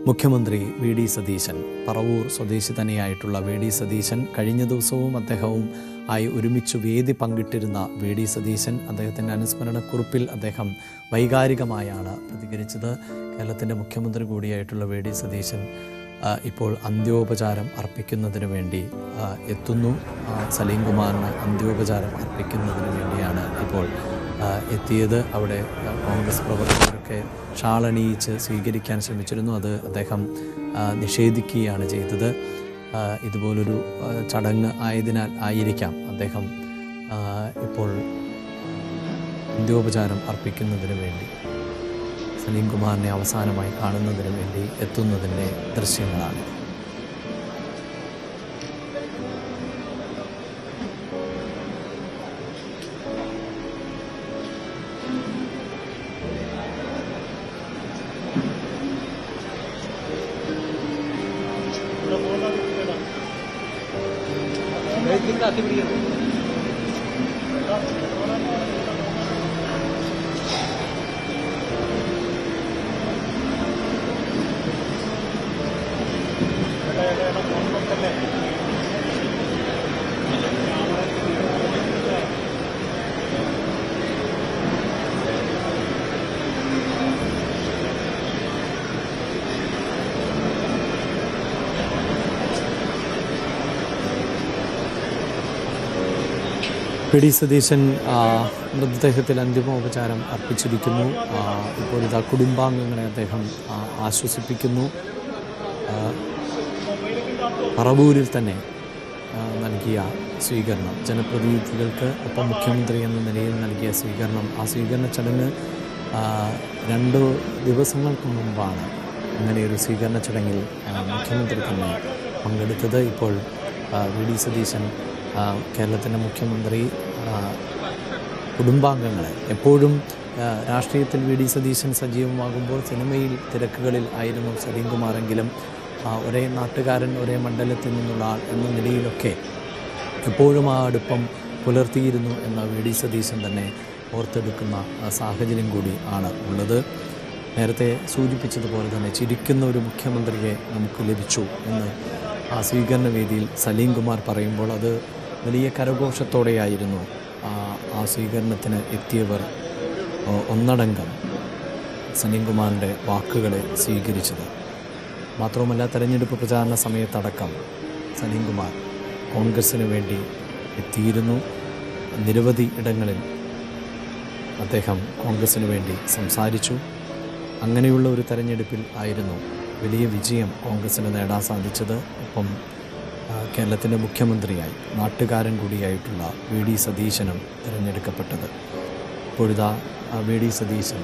മുഖ്യമന്ത്രി V D Satheesan, Paravur സ്വദേശി തന്നെയായിട്ടുള്ള V D Satheesan, കഴിഞ്ഞ ദിവസവും അദ്ദേഹവും ആയി ഒരുമിച്ച് വേദി പങ്കിട്ടിരുന്ന വി ഡി സതീശൻ, അദ്ദേഹത്തിൻ്റെ അനുസ്മരണക്കുറിപ്പിൽ അദ്ദേഹം വൈകാരികമായാണ് പ്രതികരിച്ചത്. കേരളത്തിൻ്റെ മുഖ്യമന്ത്രി കൂടിയായിട്ടുള്ള വി ഡി സതീശൻ ഇപ്പോൾ അന്ത്യോപചാരം അർപ്പിക്കുന്നതിന് വേണ്ടി എത്തുന്നു. സലീം കുമാറിന് അന്ത്യോപചാരം അർപ്പിക്കുന്നതിന് വേണ്ടിയാണ് ഇപ്പോൾ എത്തിയത്. അവിടെ കോൺഗ്രസ് പ്രവർത്തകരൊക്കെ ഷാളണിയിച്ച് സ്വീകരിക്കാൻ ശ്രമിച്ചിരുന്നു. അത് അദ്ദേഹം നിഷേധിക്കുകയാണ് ചെയ്തത്. ഇതുപോലൊരു ചടങ്ങ് ആയിരിക്കാം അദ്ദേഹം ഇപ്പോൾ അന്ത്യോപചാരം അർപ്പിക്കുന്നതിന് വേണ്ടി സലീം കുമാറിനെ അവസാനമായി കാണുന്നതിന് വേണ്ടി എത്തുന്നതിൻ്റെ ദൃശ്യങ്ങളാണ്. വി ഡി സതീശൻ മൃതദേഹത്തിൽ അന്തിമോപചാരം അർപ്പിച്ചിരിക്കുന്നു. ഇപ്പോൾ ഇതാ കുടുംബാംഗങ്ങളെ അദ്ദേഹം ആശ്വസിപ്പിക്കുന്നു. പറവൂരിൽ തന്നെ നൽകിയ സ്വീകരണം, ജനപ്രതിനിധികൾക്ക് ഒപ്പം മുഖ്യമന്ത്രി എന്ന നിലയിൽ നൽകിയ സ്വീകരണം, ആ സ്വീകരണ ചടങ്ങ് 2 ദിവസങ്ങൾക്ക് മുമ്പാണ് ഇങ്ങനെയൊരു സ്വീകരണ ചടങ്ങിൽ മുഖ്യമന്ത്രി തന്നെ പങ്കെടുത്തത്. ഇപ്പോൾ വി ഡി സതീശൻ, കേരളത്തിൻ്റെ മുഖ്യമന്ത്രി, കുടുംബാംഗങ്ങളെ, എപ്പോഴും രാഷ്ട്രീയത്തിൽ വി ഡി സതീശൻ സജീവമാകുമ്പോൾ സിനിമയിൽ തിരക്കുകളിൽ ആയിരുന്നു സലീം കുമാറെങ്കിലും ഒരേ നാട്ടുകാരൻ, ഒരേ മണ്ഡലത്തിൽ നിന്നുള്ള ആൾ എന്ന നിലയിലൊക്കെ എപ്പോഴും ആ അടുപ്പം പുലർത്തിയിരുന്നു എന്ന വി ഡി സതീശൻ തന്നെ ഓർത്തെടുക്കുന്ന സാഹചര്യം കൂടി ആണ് ഉള്ളത്. നേരത്തെ സൂചിപ്പിച്ചതുപോലെ തന്നെ ചിരിക്കുന്ന ഒരു മുഖ്യമന്ത്രിയെ നമുക്ക് ലഭിച്ചു എന്ന് ആ സ്വീകരണ വേദിയിൽ സലീം കുമാർ പറയുമ്പോൾ അത് വലിയ കരഘോഷത്തോടെയായിരുന്നു ആ സ്വീകരണത്തിന് എത്തിയവർ ഒന്നടങ്കം സലീം കുമാറിൻ്റെ വാക്കുകളെ സ്വീകരിച്ചത്. മാത്രവുമല്ല, തെരഞ്ഞെടുപ്പ് പ്രചാരണ സമയത്തടക്കം സലീം കുമാർ കോൺഗ്രസ്സിന് വേണ്ടി എത്തിയിരുന്നു. നിരവധി ഇടങ്ങളിൽ അദ്ദേഹം കോൺഗ്രസ്സിന് വേണ്ടി സംസാരിച്ചു. അങ്ങനെയുള്ള ഒരു തെരഞ്ഞെടുപ്പിൽ ആയിരുന്നു വലിയ വിജയം കോൺഗ്രസ്സിന് നേടാൻ സാധിച്ചത്. ഒപ്പം കേരളത്തിൻ്റെ മുഖ്യമന്ത്രിയായി നാട്ടുകാരൻ കൂടിയായിട്ടുള്ള വി ഡി സതീശനും തിരഞ്ഞെടുക്കപ്പെട്ടത്. ഇപ്പോഴിതാ വി ഡി സതീശൻ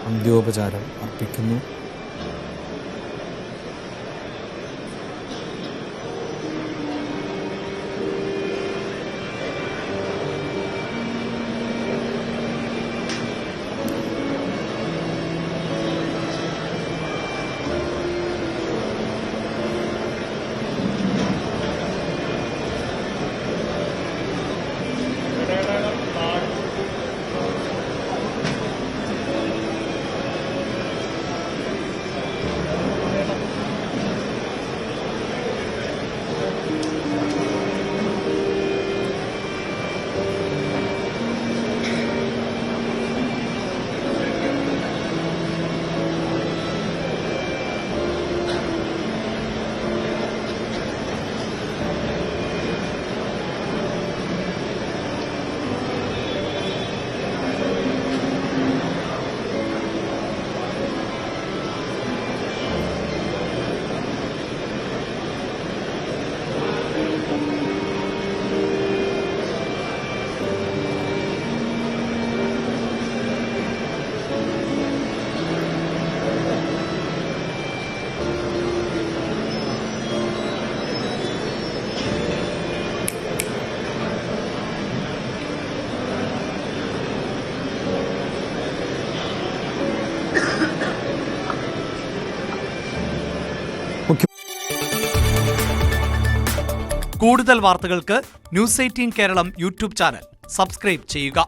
അന്ത്യോപചാരം അർപ്പിക്കുന്നു. കൂടുതൽ വാർത്തകൾക്ക് news 18 Keralam YouTube channel subscribe ചെയ്യുക.